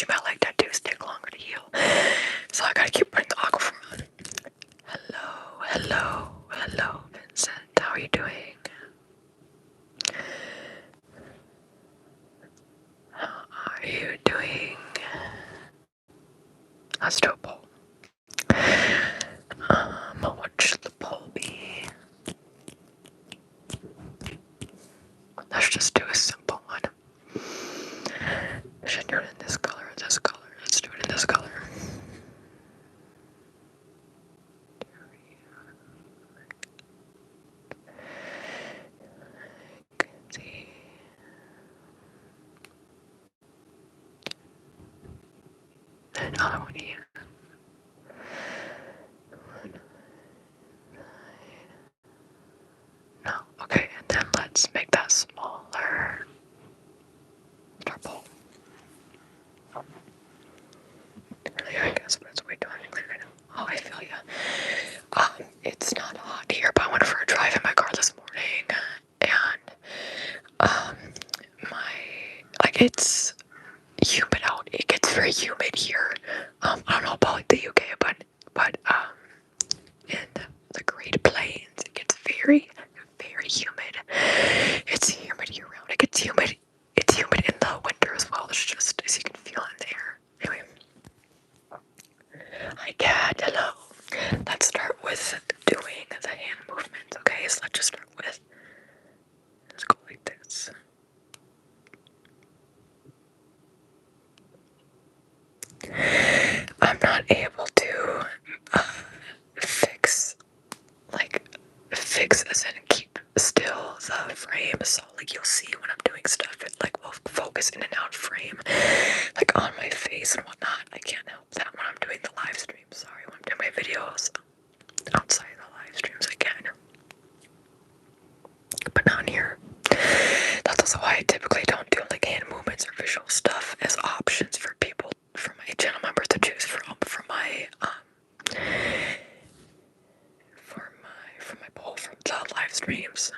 she might like tattoos take longer to heal. So I gotta keep putting the aquaphor on. Hello, Vincent. How are you doing? How are you doing? Let's do a poll. What should the poll be? Let's just do a simple one. Should do it in this color or this color? Let's do it in this color. Another one here. No, okay, and then let's make that smaller. Purple. Really, I guess, but it's way too unclear right now. Oh, I feel ya. It's not hot here, but I went for a drive in my car this morning, and it's humid out. It gets very humid here. I don't know about like the UK, but in the Great Plains, it gets very, very humid. It's humid year round. It gets humid. It's humid in the winter as well. It's just as you can feel in the air. Anyway, hi cat. Hello. Let's start with doing the hand movements. Okay, so let's just start with. Let's go like this. I'm not able to fix as in keep still the frame, so like you'll see when I'm doing stuff, it like will focus in and out frame, like on my face and whatnot. I can't help that when I'm doing the live stream. Sorry, when I'm doing my videos outside the live streams I can, but not here. That's also why I typically don't do like hand movements or visual stuff as options for people, for my channel members to choose from for my poll from the live streams.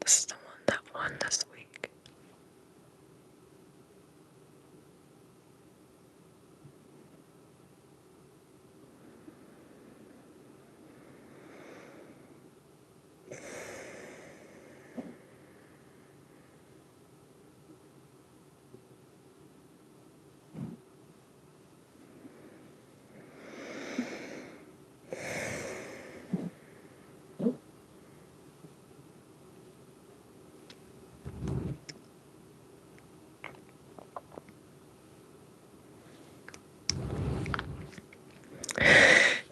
This is the one that won this week.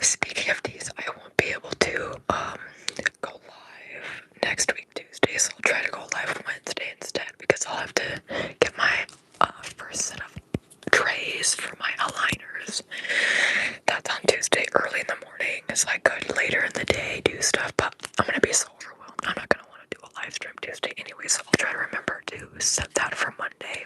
Speaking of these, I won't be able to go live next week Tuesday, so I'll try to go live Wednesday instead, because I'll have to get my first set of trays for my aligners. That's on Tuesday early in the morning, so I could later in the day do stuff, but I'm gonna be so overwhelmed. I'm not gonna want to do a live stream Tuesday anyway, so I'll try to remember to set that for Monday.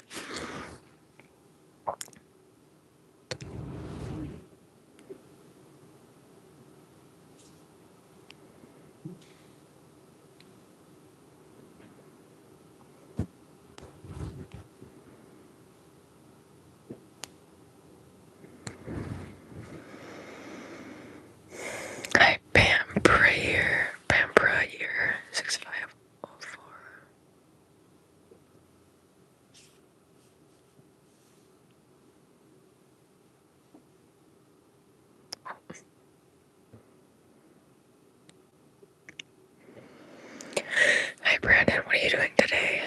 Hi, 𝒂𝒃𝒆𝒄𝒊𝒂𝒃 6504. Hi, Brandon. What are you doing today?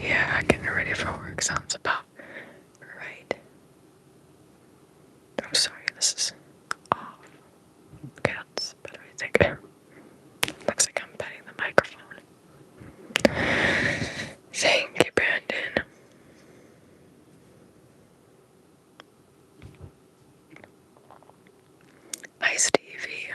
Yeah, getting ready for work sounds about right. I'm sorry, this is off. Okay, that's better, I think. Looks like I'm petting the microphone. Thank you, Brandon. Hi, Stevie.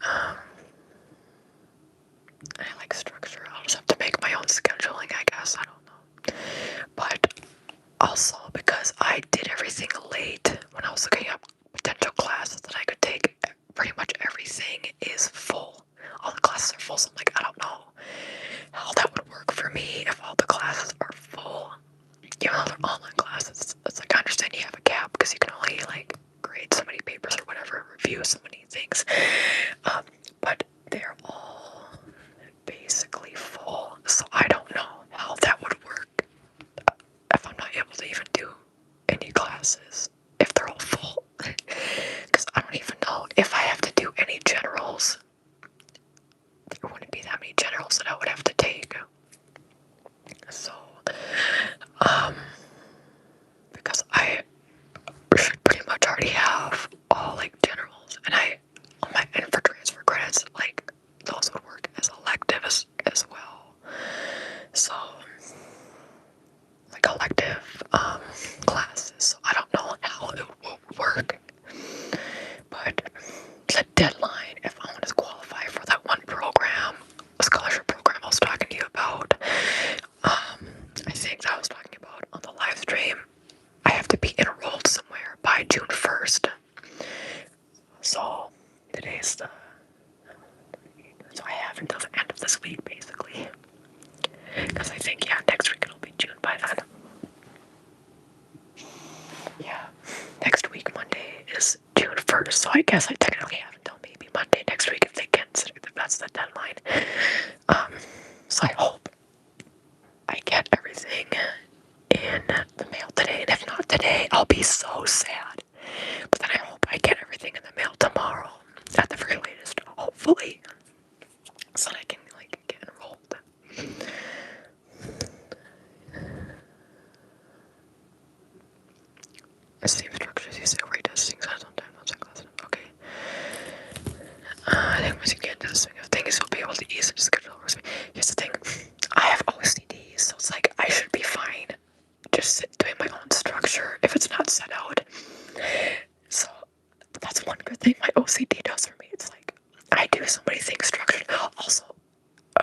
I like structure. I'll just have to make my own scheduling, I guess. I don't know. But also because I did everything late when I was looking up potential classes that I could take, pretty much everything is full. All the classes are full, so I'm like, I don't know how that would work for me if all the classes are full. Even though they're online classes, it's like I understand you have a gap because you can only like grade so many papers or whatever, review so many things. But they're all basically full, so I don't know how that would work if I'm not able to even do any classes if they're all full. Because I don't even know if I have to do any generals. There wouldn't be that many generals that I would have to take. So, because I should pretty much already have all like generals, and and for transfer credits, like those would work as electives as well. So, like elective classes. So I don't know how it will work, but the deadline, if I want to qualify for that one program, a scholarship program I was talking to you about, I think that I was talking about on the live stream, I have to be enrolled somewhere by June 1st. So today's the, so I have until the end of this week basically. Because I think, yeah, next week it'll be June by then. Yeah, next week Monday is June 1st, so I guess I technically have until maybe Monday next week if they consider that that's the deadline. So I hope I get everything in the mail today, and if not today, I'll be so sad. But then I hope I get everything in the mail tomorrow, at the very latest, hopefully, so that I can like get enrolled. Same structures, you say retesting, so sometimes not so class. Okay. I think once you get into the swing of things, you'll be able to easily schedule works. Here's the thing, I have OCD, so it's like I should be fine just doing my own structure if it's not set out. So that's one good thing my OCD does for me. It's like I do so many things structured. Also,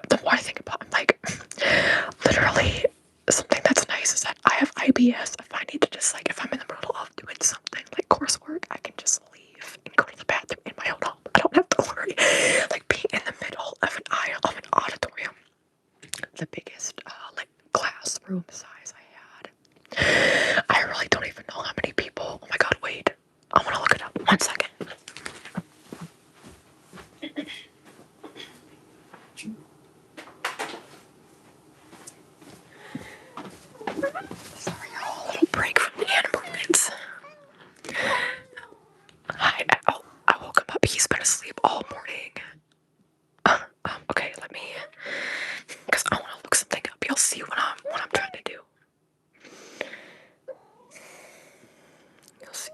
the more I think about it, I'm like, literally, something that's nice is that I have IBS. If I need to just like, if I'm in the middle of doing something like coursework, I can just leave and go to the bathroom in my own home. I don't have to worry. Like being in the middle of an auditorium, the biggest like classroom size I had. I really don't even know how many people. Oh my god, wait. I want to look it up. 1 second. Sorry, y'all. A little break from the hand movements. I woke him up. He's been asleep all morning. Okay, let me, because I want to look something up. You'll see what I'm trying to do.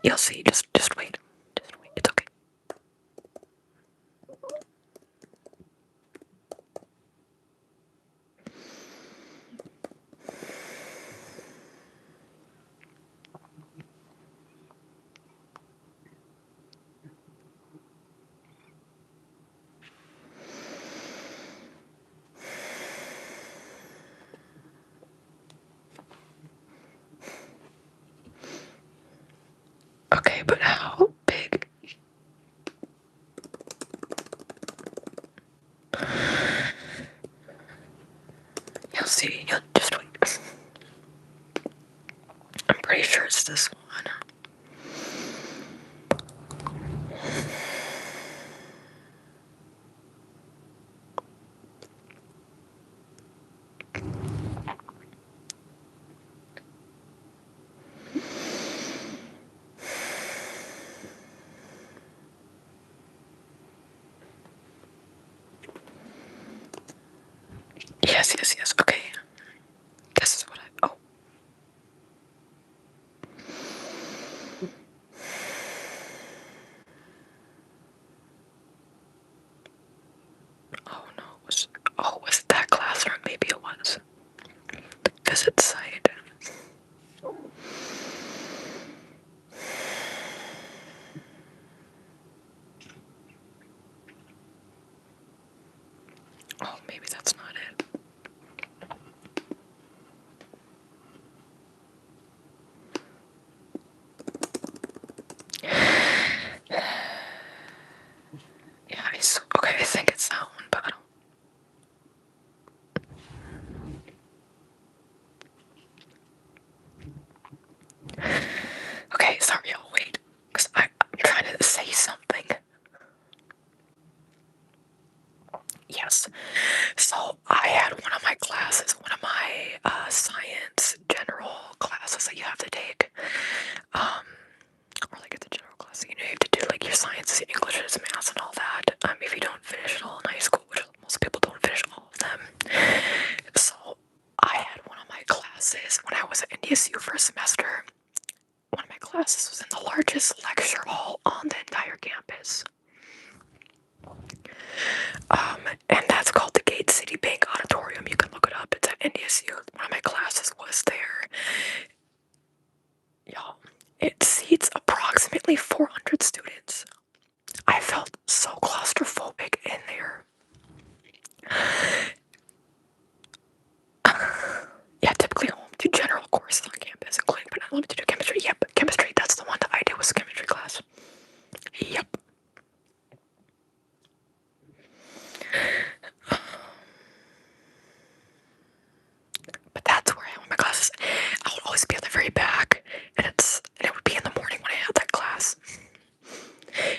You'll see. Just wait. Just wait. It's okay. Okay, but how big? You'll see. You'll just wait. I'm pretty sure it's this one. Yes. Okay. This is what I. Oh. Oh no. Was it that class, or maybe it was the visit site? Oh, maybe that's not it. Yeah, okay, I think it's that one, but I don't. Okay, sorry, I'll wait, because I'm trying to say something. Yes, so I had one of my classes, one of my science general classes that you have to take, or like it's a general class, you know, you have to do like your science, English, math, and all that. If you don't finish it all in high school, which most people don't finish all of them. So I had one of my classes when I was at NDSU for a semester. One of my classes was in the largest lecture hall on the entire campus. And that's called the Gate City Bank Auditorium. You can look it up. It's at NDSU. One of my classes was there. Y'all, it seats approximately 400 students. I felt so claustrophobic in there. Yeah, typically home to general courses on campus, including but not limited to chemistry. Yep, chemistry. That's the one that I did was chemistry class. Yep. But that's where I had my classes. I would always be at the very back, and it would be in the morning when I had that class.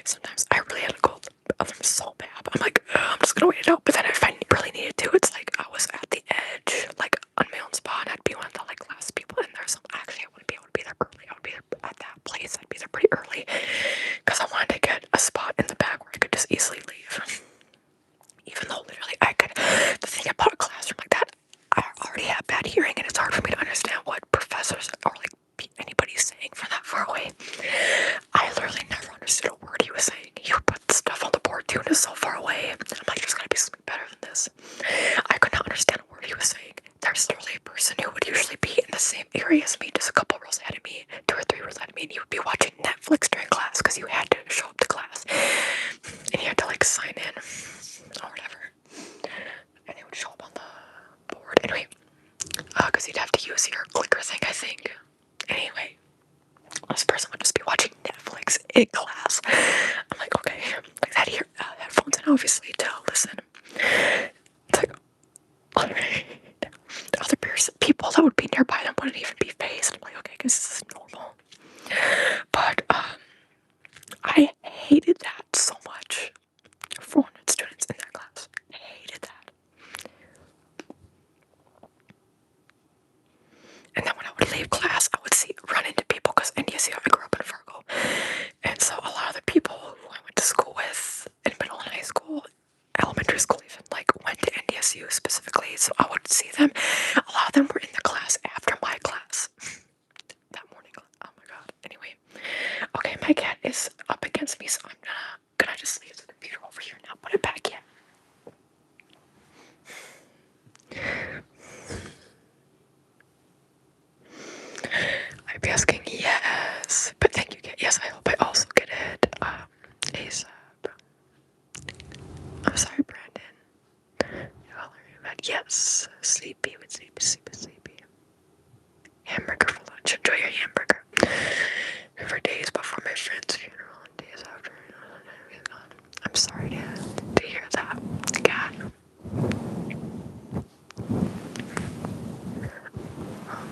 Sometimes I really had to go of them so bad. I'm like, I'm just gonna wait it out. But then if I really needed to, it's like I was at the edge, like on my own spot, and I'd be one of the like last people in there. So actually, I wouldn't be able to be there early. I would be there at that place. I'd be there pretty early because I wanted to get a spot in the back where I could just easily leave. Even though literally I could. The thing about a classroom like that, I already have bad hearing, and it's hard for me to understand what professors or like anybody's saying from that far away. I literally never understood a word he was saying. He would put stuff on the board too, and it's so far away. And I'm like, there's gotta be something better than this. I could not understand a word he was saying. There's literally a person who would usually be in the same area as me, just a couple rows ahead of me, 2 or 3 rows ahead of me, and he would be watching Netflix during class because you had to show up to class. And you had to like sign in or whatever. And it would show up on the board. Anyway, because you'd have to use your clicker thing, I think. Anyway, this person would just be watching Netflix in class. I'm like, okay, like that here, headphones and obviously to listen. It's like, alright. The other people that would be nearby them wouldn't even be phased. I'm like, okay, I guess this is normal. But I hated that so much. 400 students in that class. I hated that. And then when I would leave class, I would run into people because NDSU, I grew up in Fargo. And so a lot of the people who I went to school with in middle and high school, elementary school even, like went to NDSU specifically. So I would see them. A lot of them were in the class after my class that morning. Oh my god. Anyway. Okay, my cat is up against me, so I'm gonna just leave the computer over here and not put it back yet. I'd be asking yes, but thank you, yes, I hope I also get it ASAP. I'm sorry, Brandon. Yes, sleepy with sleepy. Hamburger for lunch. Enjoy your hamburger. For days before my friend's funeral and days after. I'm sorry to hear that. God.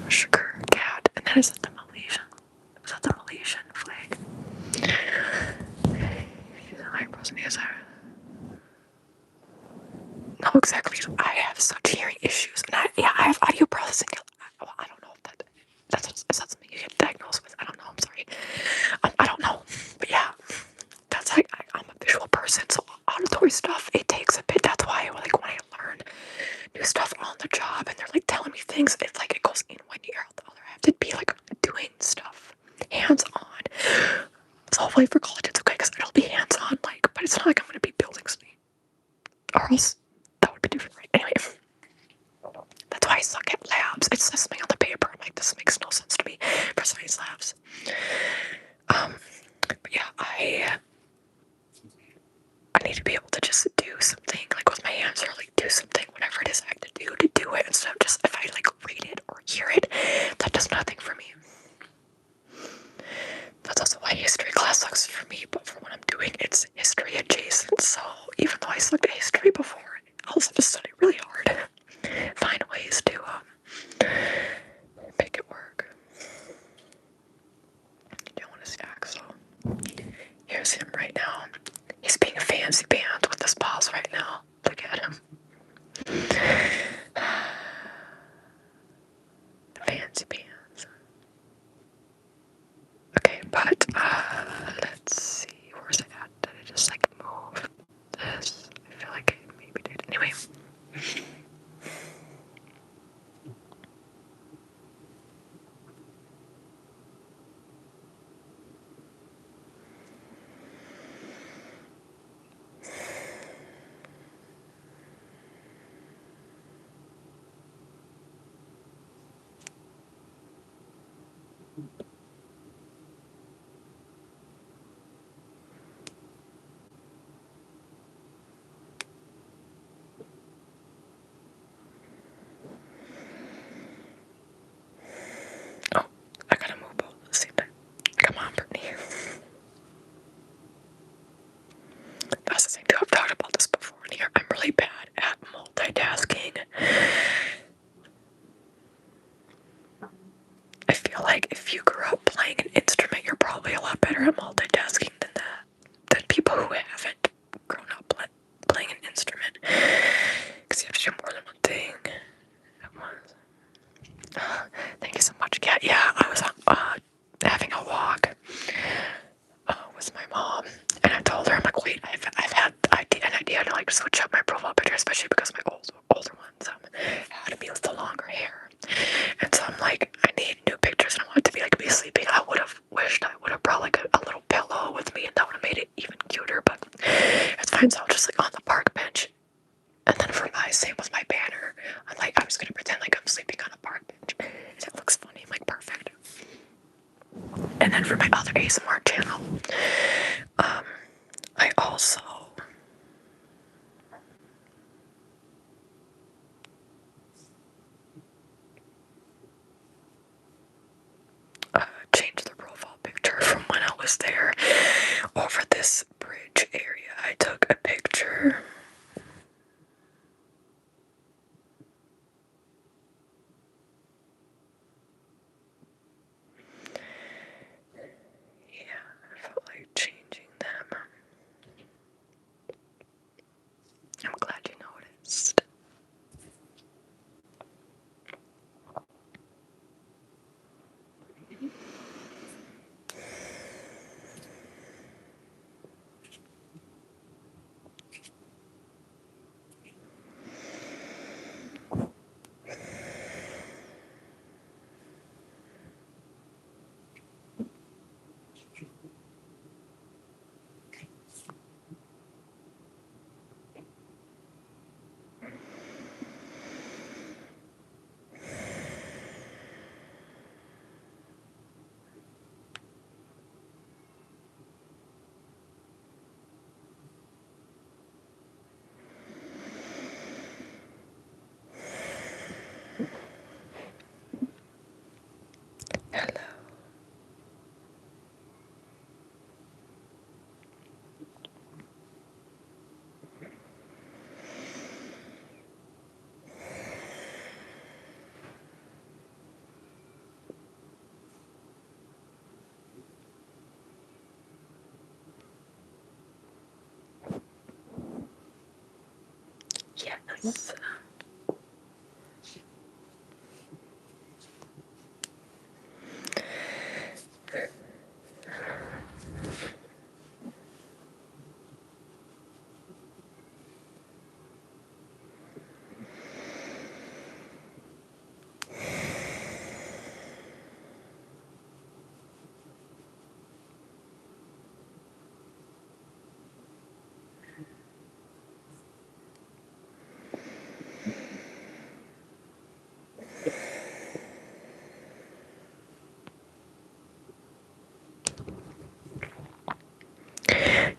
Sugar cat, and then is that the Malaysian? Is that the Malaysian flag? No, exactly. I have such hearing issues, and I have audio processing. Well, I don't know if is that something you get diagnosed with? I don't know. I'm sorry. I don't know, but yeah, that's like I'm a visual person, so auditory stuff it takes a bit. That's why like when I learn new stuff on the job and they're like telling me things, it's like it goes in one ear out the other. I have to be like doing stuff hands on. So hopefully for college it's okay because it'll be hands on, like, but it's not like I'm gonna be building something, or else that would be different, right? Anyway, that's why I suck at labs. It says something on the paper. I'm like, this makes no sense to me for science labs. But yeah, I need to be able to just do something like with my hands or like do some though I sucked at history before, I also have to study really hard. Find ways to make it work. You don't want to see Axel. Here's him right now. He's being a fancy pants with his paws right now. Look at him. Fancy pants. Okay, but let's see. Where's it at? Did I just like move this? I feel like I maybe did. Anyway. Oh, I gotta move both at the same time. Come on, Brittany. That's the thing too. I've talked about this before in here. I'm really bad at multitasking. I feel like if you grew up playing an instrument, you're probably a lot better at multitasking than that. Than people who haven't grown up playing an instrument. Because you have to do more than one thing at once. Thank you so much, Kat. Yeah, I was having a walk with my mom, and I told her, I'm like, wait, I've had an idea to like switch up my profile picture, especially because my older ones had to be with the longer hair, and so I'm like, I need new pictures, and I want it to be like me sleeping. I would have wished I would have brought like a little pillow with me, and that would have made it even cuter, but it's fine. So I'll just like on the park bench, and then for my same with my banner, I'm just gonna pretend like I'm sleeping on a park bench, and it looks funny. I'm like, perfect. And then for my other ASMR channel, I also changed the profile picture from when I was there. Over this bridge area, I took a picture. Yeah, I felt like changing them. I'm glad you noticed. Hello. Yes.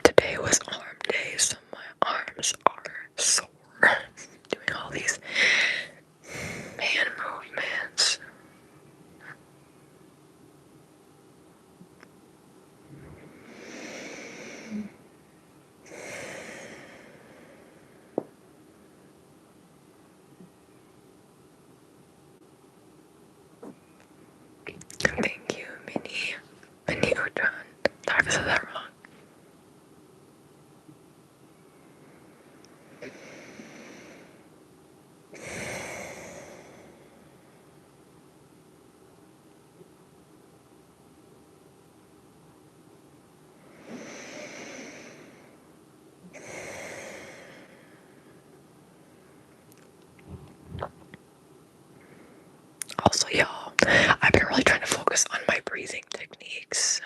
Today was arm day, so my arms are sore. Doing all these hand movements. Also, y'all, I've been really trying to focus on my breathing techniques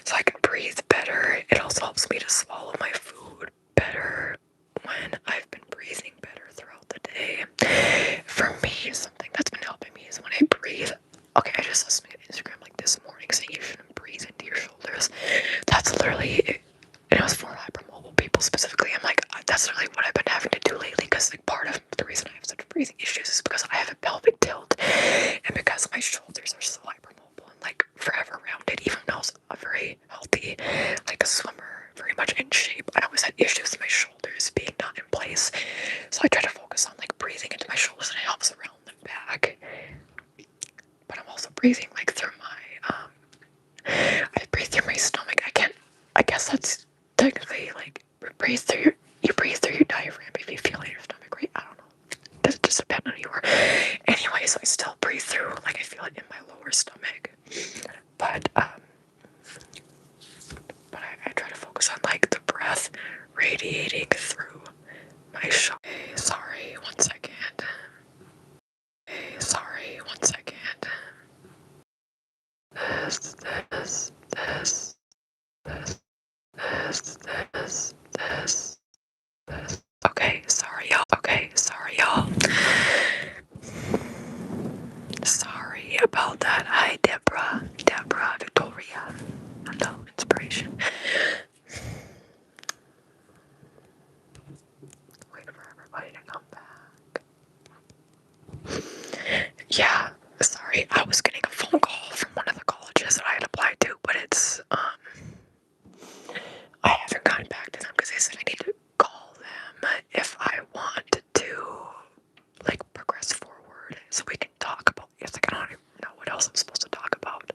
so I can breathe better. It also helps me to swallow my food better when I've been breathing better throughout the day. For me, something that's been helping me is when I breathe. Okay, I just saw something on Instagram like this morning saying you shouldn't breathe into your shoulders. That's literally, and it was for hypermobile people specifically. I'm like, that's literally what I've been having to do lately, because like part of the reason I have such breathing issues is because I have a pelvic tilt, and because my shoulders are so hypermobile and like forever rounded, even though I was a very healthy, like a swimmer, very much in shape, I always had issues with my shoulders being not in place. So I try to focus on like breathing into my shoulders, and it helps around the back. But I'm also breathing like through my I breathe through my stomach. I guess that's technically like you breathe through your diaphragm if you feel it in your stomach, right? I don't know. Does it just depend on you? Anyway, so I still breathe through, like I feel it in my lower stomach. But I try to focus on like the breath radiating through my shoulders. Hey, sorry, 1 second. Hey, sorry, 1 second. This, this, this, this, this, this, this, this. Okay, sorry, y'all. Okay, sorry, y'all. Sorry about that. Hi, Deborah, Victoria. Hello, inspiration. Wait for everybody to come back. Yeah, sorry. I was getting a phone call from one of the colleges that I had applied to, but it's I haven't gotten back to them because they said I need to call them if I want to like progress forward so we can talk about this. Like, I don't even know what else I'm supposed to talk about.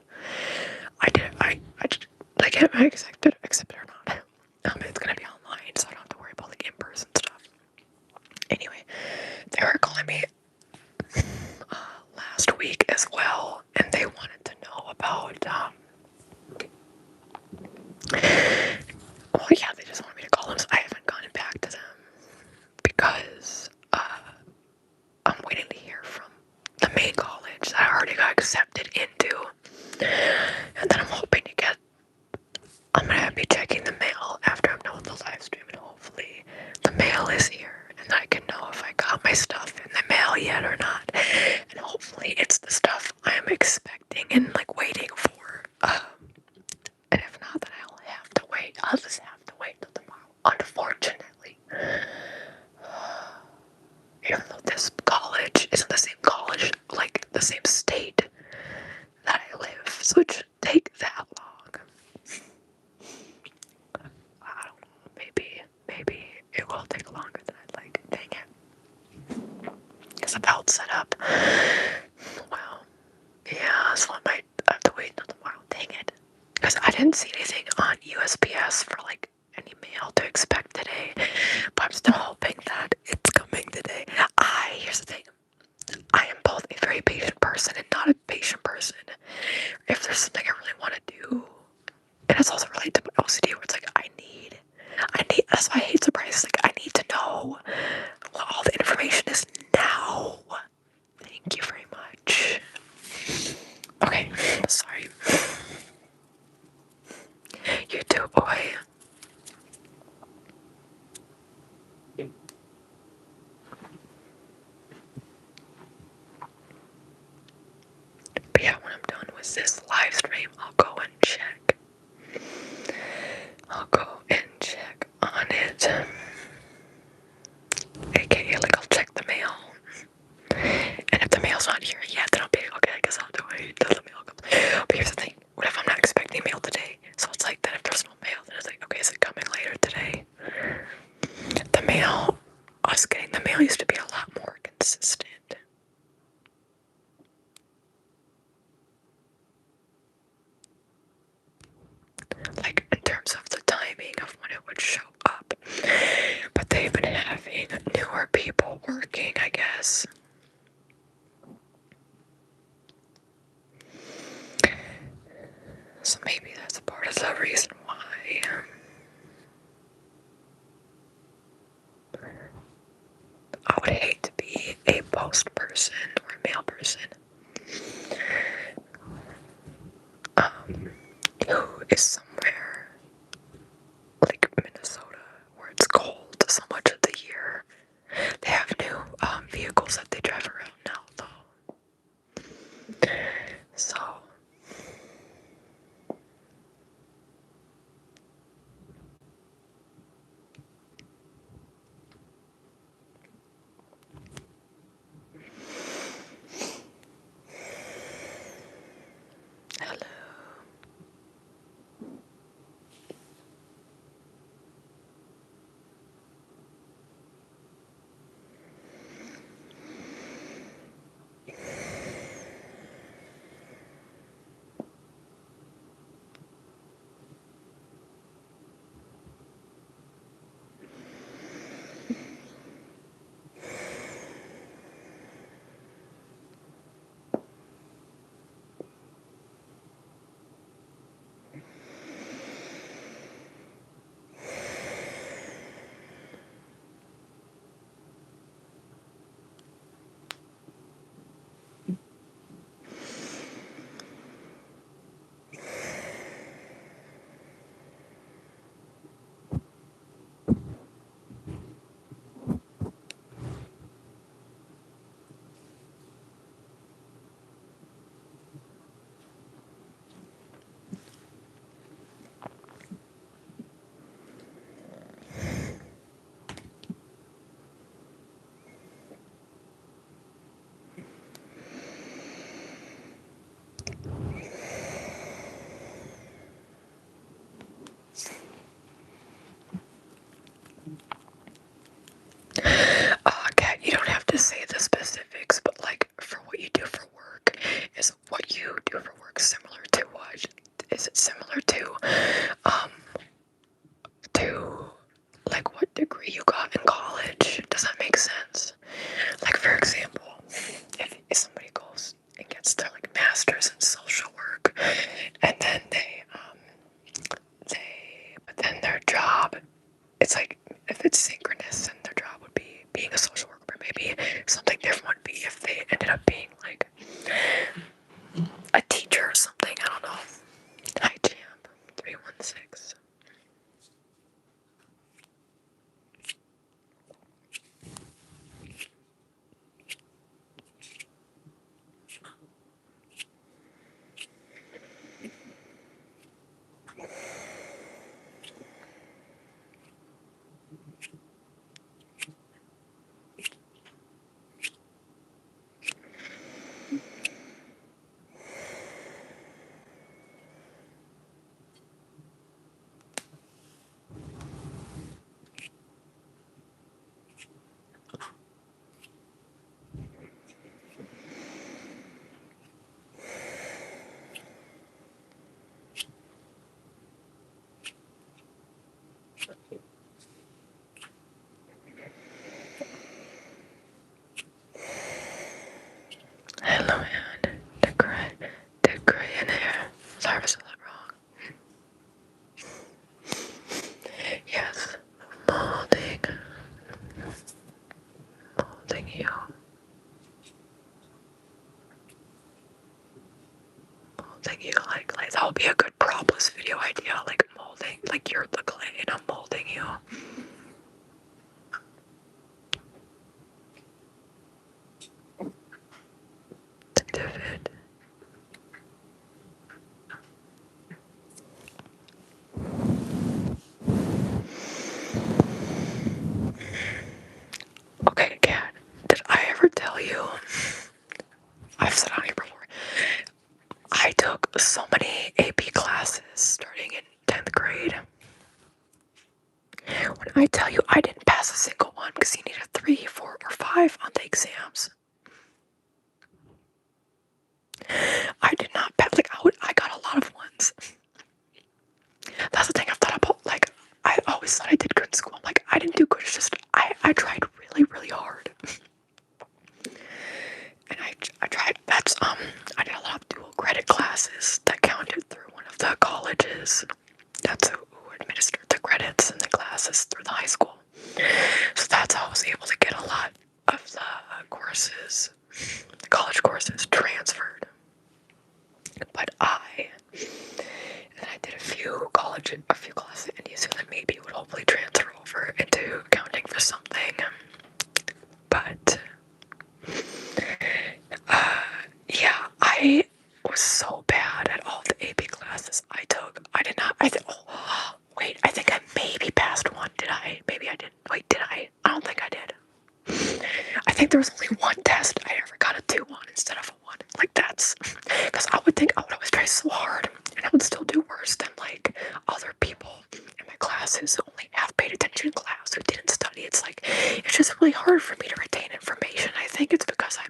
I just, like, I accept it or not. It's gonna be online, so I don't have to worry about like in-person stuff. Anyway, they were calling me last week as well, and they wanted to know about well, yeah, they just wanted me to call them, so I haven't gotten back to them because I'm waiting to hear from the main college that I already got accepted into, and then I'm gonna be checking the mail after I'm done with the live stream, and hopefully the mail is here, and I can know if I got my stuff in the mail yet or not, and hopefully it's the stuff I am expecting and like waiting for, and if not, then I'll have to wait. I'll just have to wait till tomorrow, unfortunately. Even though this college isn't the same college, like the same state that I live, so it shouldn't take that long. I don't know, maybe it will take longer than I'd like. Dang it. Because the belt's set up. Well, yeah, so I might have to wait until tomorrow. Dang it. Because I didn't see anything on USPS for like any mail to expect today, but I'm still hoping that it's coming today. Here's the thing. I am both a very patient person and not a patient person. If there's something I really want to do, and it's also related to my OCD, where it's like I need, that's why I hate surprises. Like, I need to know what all the information is now. Thank you very much. Okay, sorry. You too, boy. But yeah, when I'm done with this live stream, I'll go and check. On it. AKA, like, I'll check the mail. And if the mail's not here yet, then I'll be okay, I guess I'll have to wait till the mail comes. But here's the thing, what if I'm not expecting mail today? So it's like, then if there's no mail, then it's like, okay, is it coming later today? Us getting the mail used to be a lot more consistent. Like, in terms of the timing of when it would show up. But person or a male person who is somewhere like Minnesota where it's cold so much of the year. They have new vehicles that they drive around now though. So hello. Kat, you don't have to say the specifics, but like for what you do for work, is what you do for work similar to what? Is it similar to like what degree you got in college? Does that make sense? Like for example, if somebody goes and gets their like master's in social work, and then but then their job, it's like if it's synchronous, then their job would be being a social worker, but maybe something different would be if they ended up being like a teacher or something. I don't know. Hi, Champ 316. Hello, man. Degree in here. Sorry if I said that wrong. Yes. Molding you. Molding you like clay. That would be a good propless video idea. Like molding, like you're the clay and I'm molding you. David. Okay, Kat, did I ever tell you? I've said on here before. I took so many AP classes starting in 10th grade. When I tell you I didn't pass a single one because you needed 3, 4, or 5 on the exams. I did not pass. Like I got a lot of ones. That's the thing I've thought about. Like I always thought I did good in school. Like I didn't do good. It's just I tried really, really hard. And I tried. That's I did a lot of dual credit classes that counted through one of the colleges. That's who administered the credits and the classes through the high school. So that's how I was able to get a lot of the courses. I? I don't think I did. I think there was only one test I ever got a 2 on instead of a 1. Like, that's because I would think I would always try so hard and I would still do worse than like other people in my classes who only half paid attention in class, who didn't study. It's like, it's just really hard for me to retain information. I think it's because I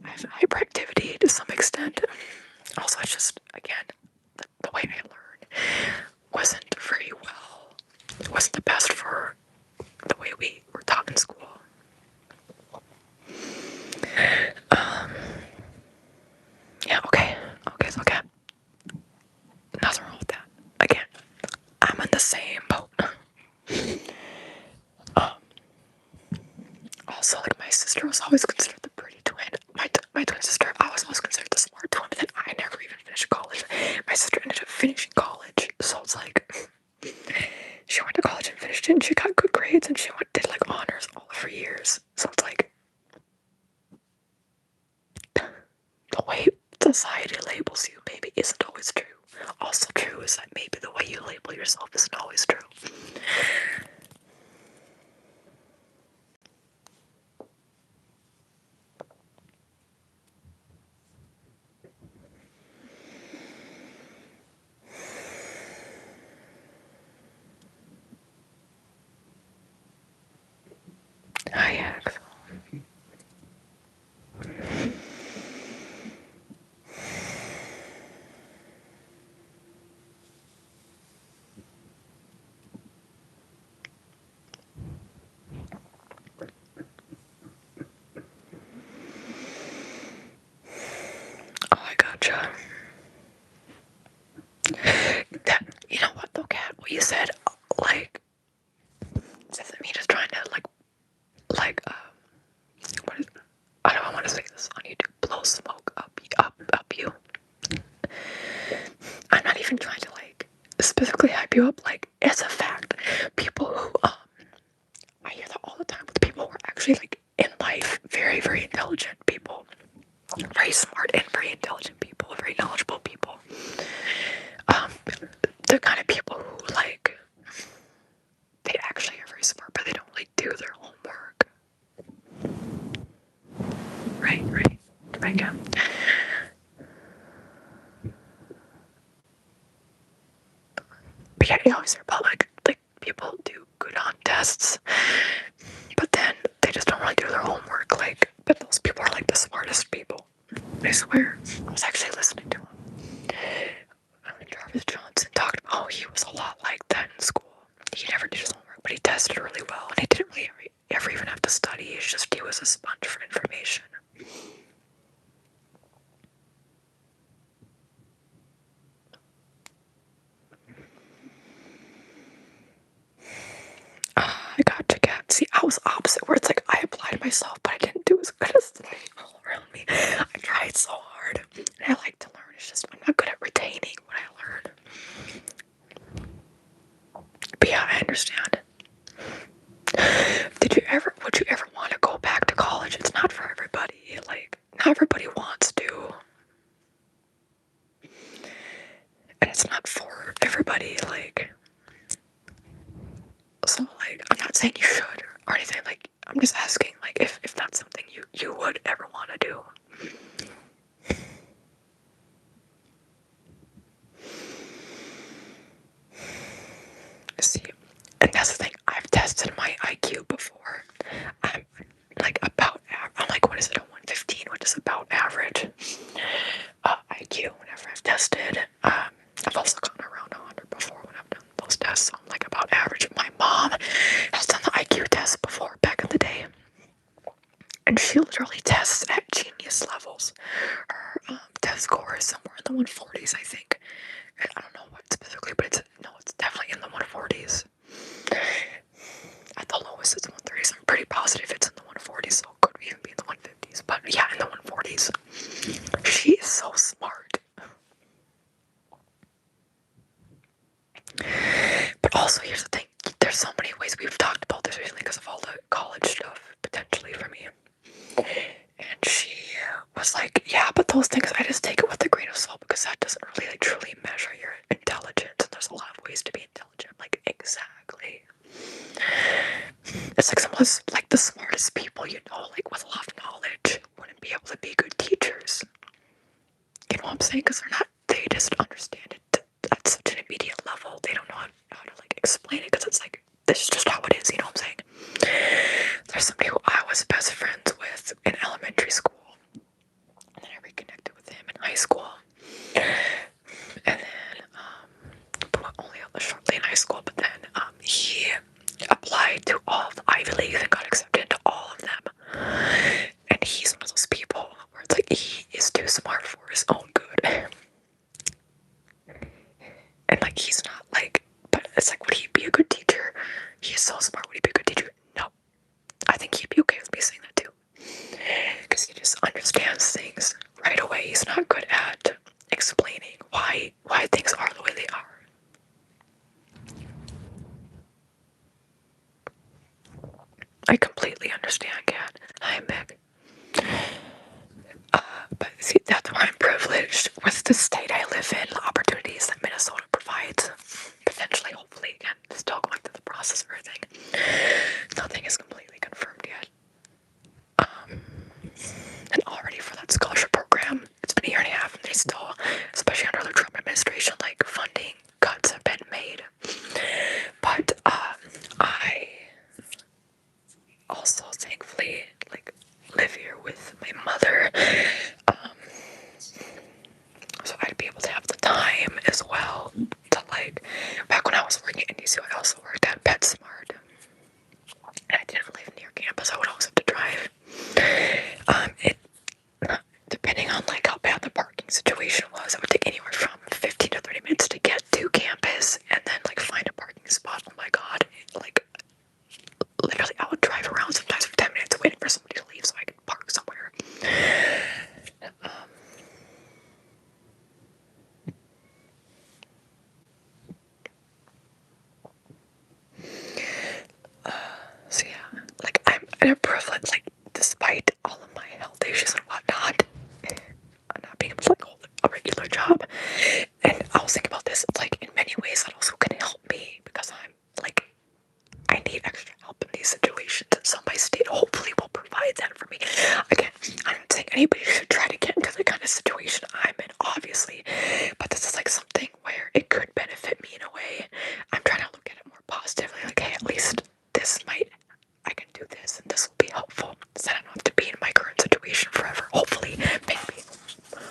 have hyperactivity to some extent. Also, it's just, again, the way I learn wasn't very well. It wasn't the best for the way we were taught in school. Yeah, okay. Okay. Nothing wrong with that. Again, I'm in the same boat. Also, like, my sister was always considered the pretty twin. My twin sister, I was always considered the smart twin, but then I never even finished college. My sister ended up finishing college, so it's like, she went to college and finished it, and she got good grades, and she did like honors all of her years. So it's like, the way society labels you maybe isn't always true. Also true is that maybe the way you label yourself isn't always true. Hi, Axel. Oh, I gotcha. That, you know what though, Kat? What you said, like, doesn't mean just trying to what is? I don't want to say this on YouTube. Blow smoke up you. I'm not even trying to like specifically hype you up. Like, it's a fact. People who I hear that all the time with people who are actually like in life, very, very intelligent people, very smart and very intelligent people, very knowledgeable people. The kind of people who like, they actually are very smart, but they don't like do their homework. Right, yeah. But yeah, you always hear about like people do good on tests, but then they just don't really do their homework. Like, but those people are like the smartest people. I swear. I was actually listening to him. Jarvis Johnson talked about how he was a lot like that in school. He never did his homework, but he tested really well, and he didn't really ever even have to study. It's just he was a sponge for information. I got to get. See, I was opposite, where it's like I applied myself, but I didn't do as good as the people all around me. I tried so hard, and I like to learn. It's just I'm not good at retaining what I learn. But yeah, I understand. Would you ever want to go back to college? It's not for everybody. Like, not everybody wants to. And it's not for everybody, like, so, like, I'm not saying you should or anything, like, I'm just asking, like, if that's something you would ever want to do. See, and that's the thing, I've tested my IQ before. I'm like, what is it, a 115, which is about average IQ whenever I've tested. I've also gotten around 100 before when I've done those tests, so I'm like about average. My mom has done the IQ test before back in the day, and she literally tests at genius levels. Her test score is somewhere in the 140s, I think. I don't know what specifically, but it's definitely in the 140s. At the lowest, it's 130s. I'm pretty positive it's in the 140s, so it could even be in the 150s. But yeah, in the 140s. She is so smart. But also, here's the thing. There's so many ways we've talked about this recently because of all the college stuff, potentially, for me. And It's like some of the, like the smartest people you know, like with a lot of knowledge, wouldn't be able to be good teachers. You know what I'm saying? Because they just understand it at such an immediate level. They don't know how to like explain it because it's like, this is just how it is, you know what I'm saying? There's somebody who I was best friends with in elementary school, and then I reconnected with him in high school, and then, but only shortly in high school, but then he applied to all of the Ivy Leagues and got accepted into all of them, and he's one of those people where it's like, he is too smart for his own good, and like, he's not like, but it's like, would he be a good teacher? He is so smart, would he be a good teacher? No. I think he'd be okay with me saying that too, because he just understands things right away. He's not good at explaining why things are the way they are. I completely understand, Kat. Hi, Meg. But see, that's why I'm privileged with the state I live in, the opportunities that Minnesota provides. Potentially, hopefully, again, still going through the process of everything. Nothing is completely confirmed yet. And already for that scholarship program, it's been a year and a half, and they still, especially under the Trump administration, like funding cuts have been made. But I also thankfully like live here with my mother, so I'd be able to have the time as well to like. Back when I was working at NDCU, I also worked at PetSmart, and I didn't live near campus. I would always have to drive. It depending on like how bad the parking situation was, it would take anywhere from 15 to 30 minutes to get to campus, and then like find a parking spot. Oh my god, like literally I would drive around sometimes for 10 minutes waiting for somebody to leave so I could park somewhere. So yeah, like I'm in a privilege, like despite all of my health issues and whatnot, I'm not being able to like hold a regular job. And I was thinking about this, it's like in many ways that also can help me because I'm like, I need extra help in these situations, and so my state hopefully will provide that for me. Again, I'm not saying anybody should try to get into the kind of situation I'm in, obviously, but this is like something where it could benefit me in a way. I'm trying to look at it more positively, like, hey, at least I can do this, and this will be helpful, so I don't have to be in my current situation forever, hopefully, maybe.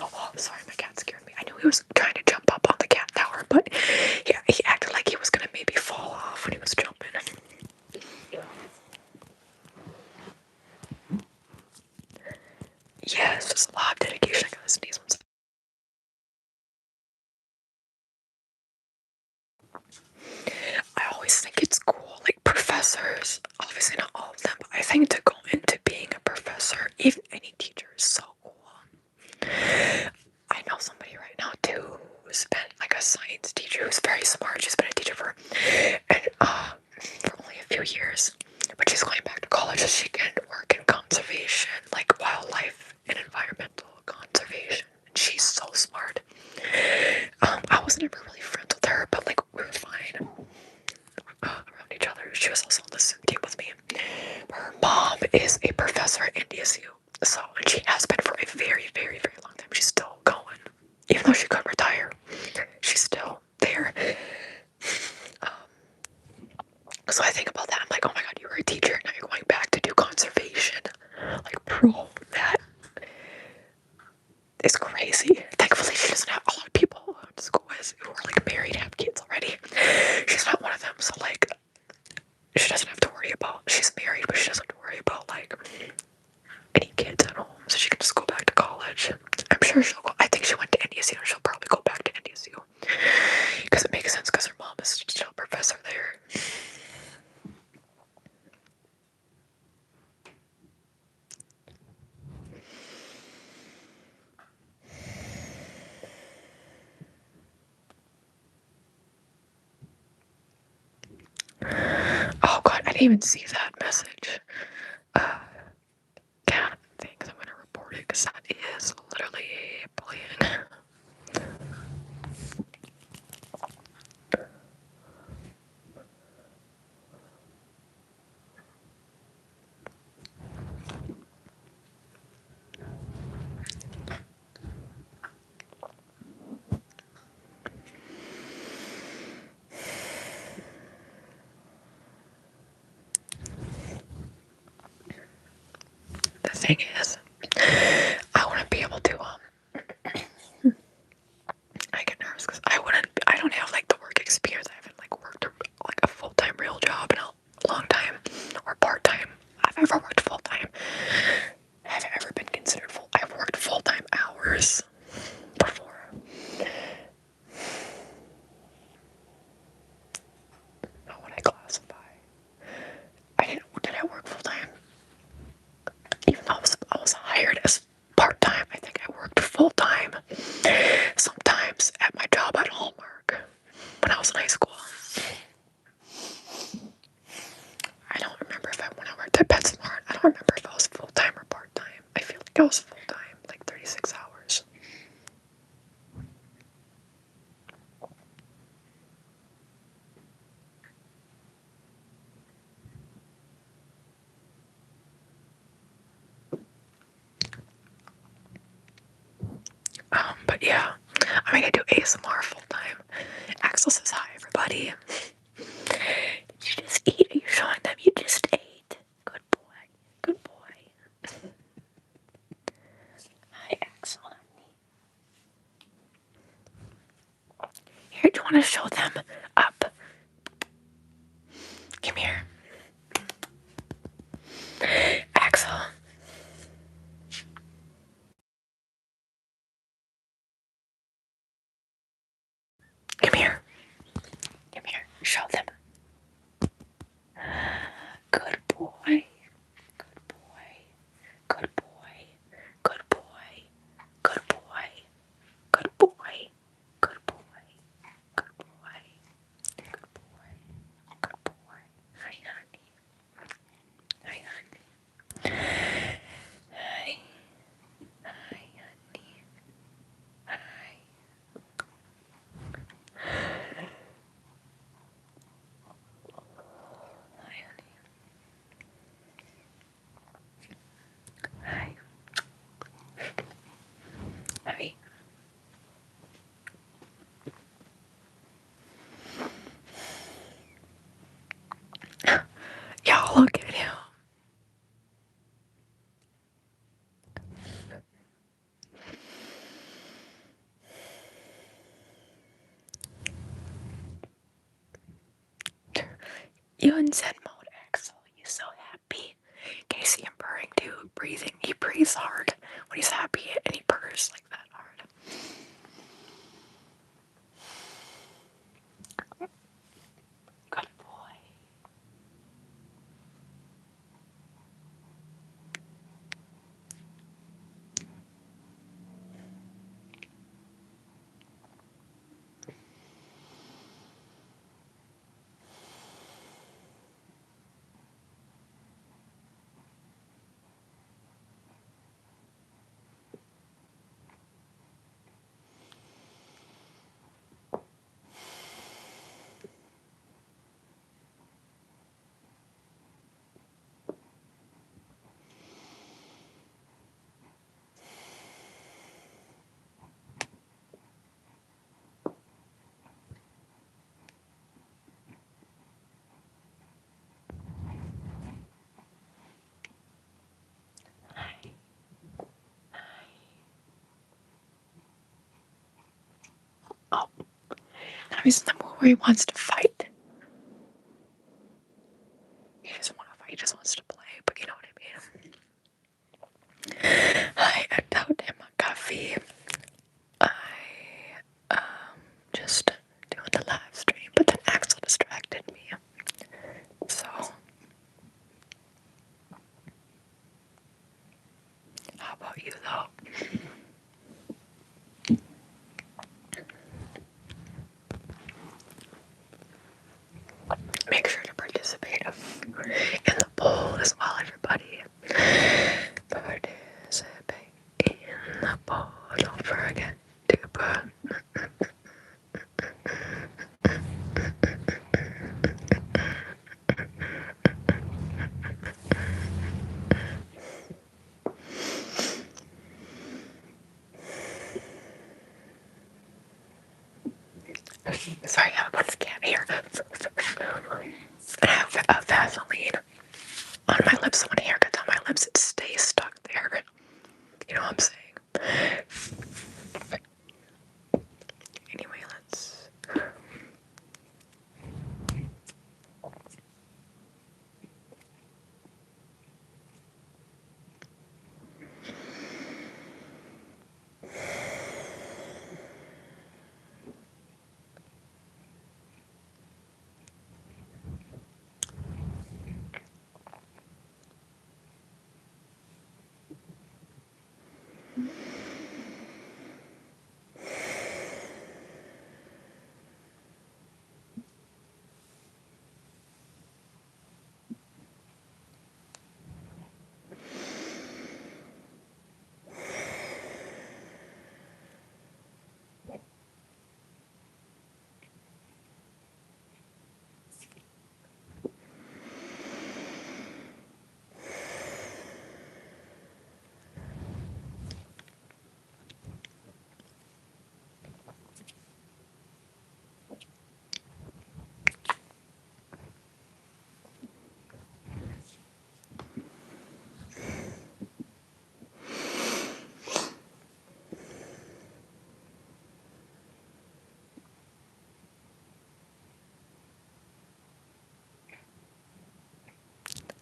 Oh, sorry, my cat scared me. I knew he was trying to jump up on the cat tower, but yeah, he acted like he was gonna maybe fall off when he was jumping. Yes, just a lot of dedication. I gotta sneeze one second. I always think it's cool, like professors, obviously not all of them, but I think to go into being a professor, even any teacher, is so cool. I know somebody right now too who's been like a science teacher who's very smart. She's been a teacher for only a few years, but she's going back to college so she can work in conservation, like wildlife and environmental conservation. And she's so smart. I was never really friends with her, but like we were fine around each other. She was also on the swim team with me. Her mom is a professor at NDSU, so and she has been for a very, very, very long time. She's still going, even though she could retire. She's still there. So I think about that. I'm like, oh my god, you were a teacher, now you're going back to do conservation. Like, bro, that is crazy. Thankfully, she doesn't have a lot of people who I went to school with who are like married, have kids already. She's not one of them, so like, she doesn't have to worry about. She's married, but she doesn't have to worry about like any kids at home. So she can just go back to college. I'm sure she'll go. I think she went to NDSU, and she'll probably go back to NDSU because it makes sense because her mom is still a professor there. Oh god, I didn't even see that message. Cat thinks I'm gonna report it because that is literally bullying. thing is, I wouldn't be able to, I get nervous because I don't have like the work experience. I haven't like worked like a full-time real job in a long time, or part-time. I've ever worked full-time. Have ever been considered full. I've worked full-time hours before. Not what I classify. Did I work full-time? Even though I was hired as part-time, I think I worked full-time. Sometimes at my job at Hallmark when I was in high school. I don't remember when I worked at PetSmart, I don't remember if I was full-time or part-time. I feel like I was full-time, like 36 hours. But yeah, I mean, I do ASMR full-time. Axel says hi, everybody. Did you just eat? Are you showing them you just ate? Good boy. Good boy. Hi, Axel. Here, do you want to show them up? Come here. Axel. Come here. Come here. Show them. Good boy. Good boy. Good boy. Good boy. Good boy. Good boy. Good boy. Good boy. Good boy. Good boy. Hi, honey. Hi, honey. Hi. Hi, honey. Hi. Hi, honey. Hi. Hi. Y'all look at him. You in Zen mode, Axel. You so happy. Can you see him purring too? Breathing. He breathes hard when he's happy and he purrs like that hard. Good boy. Oh, now he's in the mood where he wants to fight. He doesn't want to fight, he just wants to play, but you know what I mean. Hi, I doubt him a coffee. I just doing the live stream, but then Axel distracted me. So how about you though? Make sure to participate in the poll as well, everybody. Participate in the poll. Don't forget to put. Sorry, I have a bunch of cat hair. And I have Vaseline on my lips. So when hair gets on my lips, it stays stuck there. You know what I'm saying? Anyway, let's...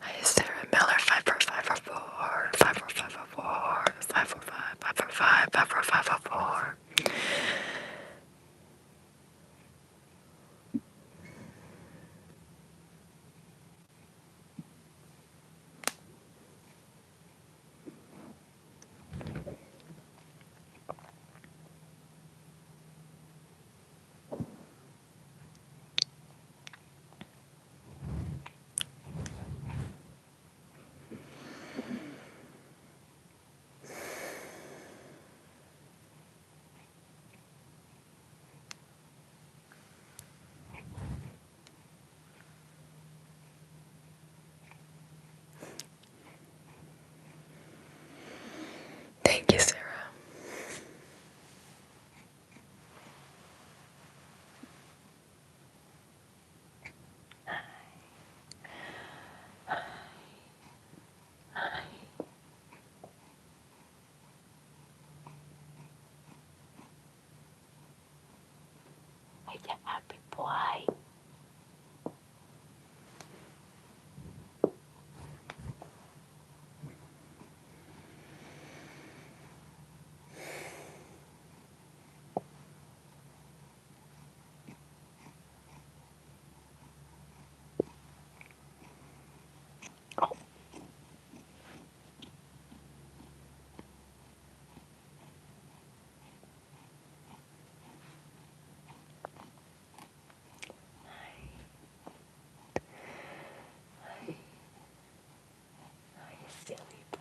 Hi, Sarah Miller, 54544, 54544, 545, 545, 54544. Thank you, Sarah. Hey, you happy boy. Silly boy.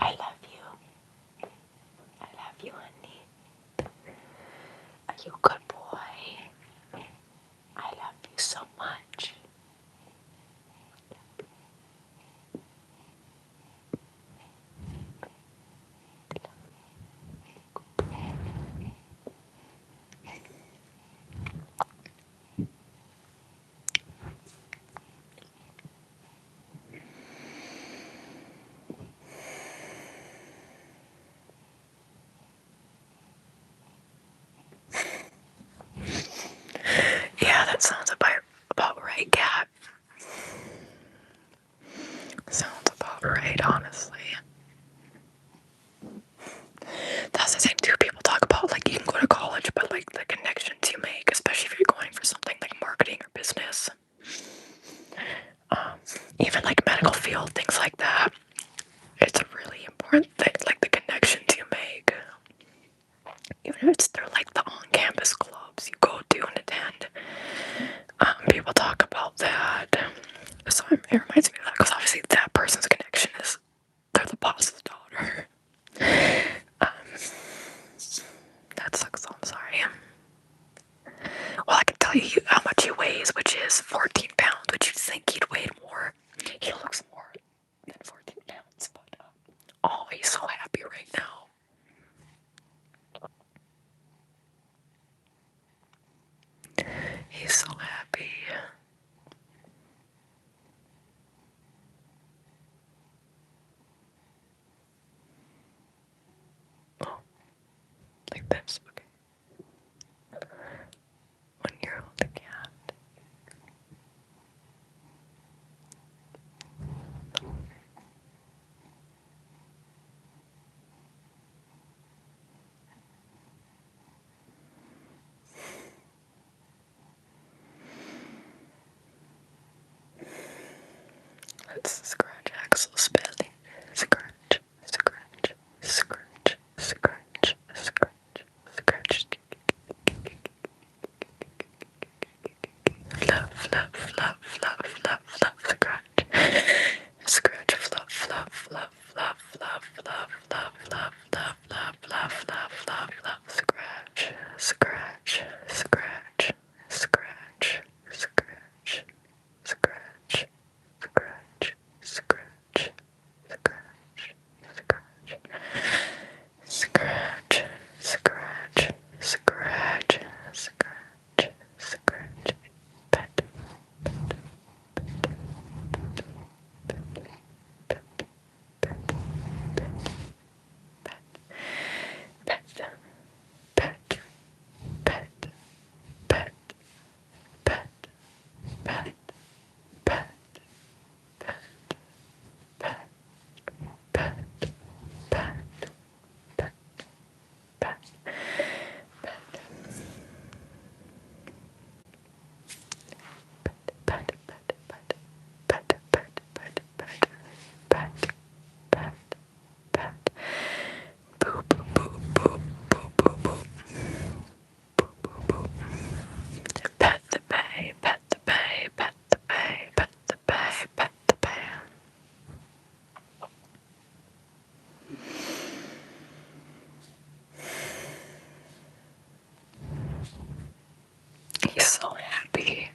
I love you. I love you, honey. Are you a good boy? I love you so much. Yeah, that sounds about right, Kat. Sounds about right, honestly. That's the thing too. People talk about like you can go to college, but like the connections you make, especially if you're going for something like marketing or business, even like medical field, things like that. It's a really important thing, like the connections you make. Even if it's through like the on-campus clubs you go to and attend. People talk about that. So it reminds me of that because obviously that person's connection is they're the boss's daughter. That sucks. I'm sorry. Well, I can tell you how much he weighs, which is 14 pounds, which you'd think he'd weigh more. He looks more Let's scratch Axel spelling. Scratch, scratch, scratch, scratch, scratch, scratch. Fluff, fluff, fluff, fluff, fluff, fluff, scratch. Scratch, fluff, fluff, fluff, fluff, fluff, fluff, fluff, fluff, fluff, fluff, fluff, fluff, fluff, fluff, scratch, scratch, scratch, scratch, scratch, scratch, scratch, scratch, scratch, scratch, scratch, scratch, scratch, scratch, pet, pet, pet, pet, pet, pet, pet, pet, pet, pet, pet, pet, pet, boop, boop, boop, boop, boop, boop, boop, boop, boop, boop. Pet the bay, pet the bay, pet the bay, pet the bay, pet the bay. He's so happy.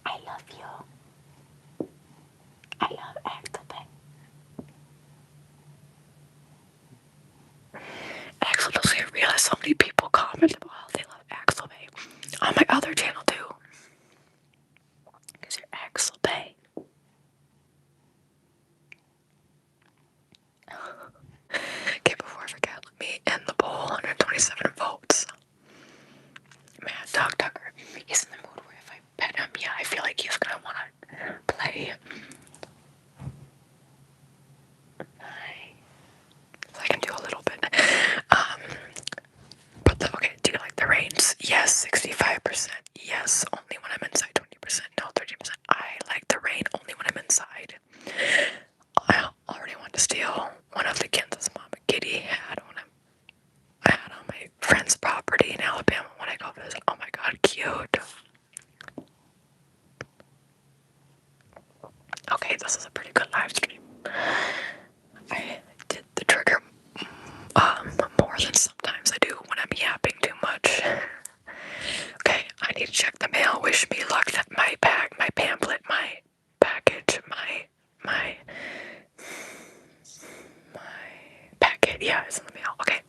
I love you. I love Axel. Axel doesn't even realize so many people comment about how they love Axel Bay on my other channel too. Because you're Axel Bay. Okay, before I forget, let me end the poll. 127 votes. Mad Dog Tucker. He's in the mood where if I pet him, yeah, I feel like he's gonna wanna play. So I can do a little bit. But okay, do you like the range? Yes, 65%. Yes, only when I'm inside. 20%. No, 30%. I like the rain only when I'm inside. I already want to steal one of the Kansas Mama Kitty had when I had on my friend's property in Alabama when I go visit. Oh my god, cute. Okay, this is a pretty good live stream. I did the trigger more than sometimes I do when I'm yapping too much. Okay, I need to check the mail. Wish me luck that my bag, my pamphlet, my package, my packet, yeah, it's in the mail. Okay.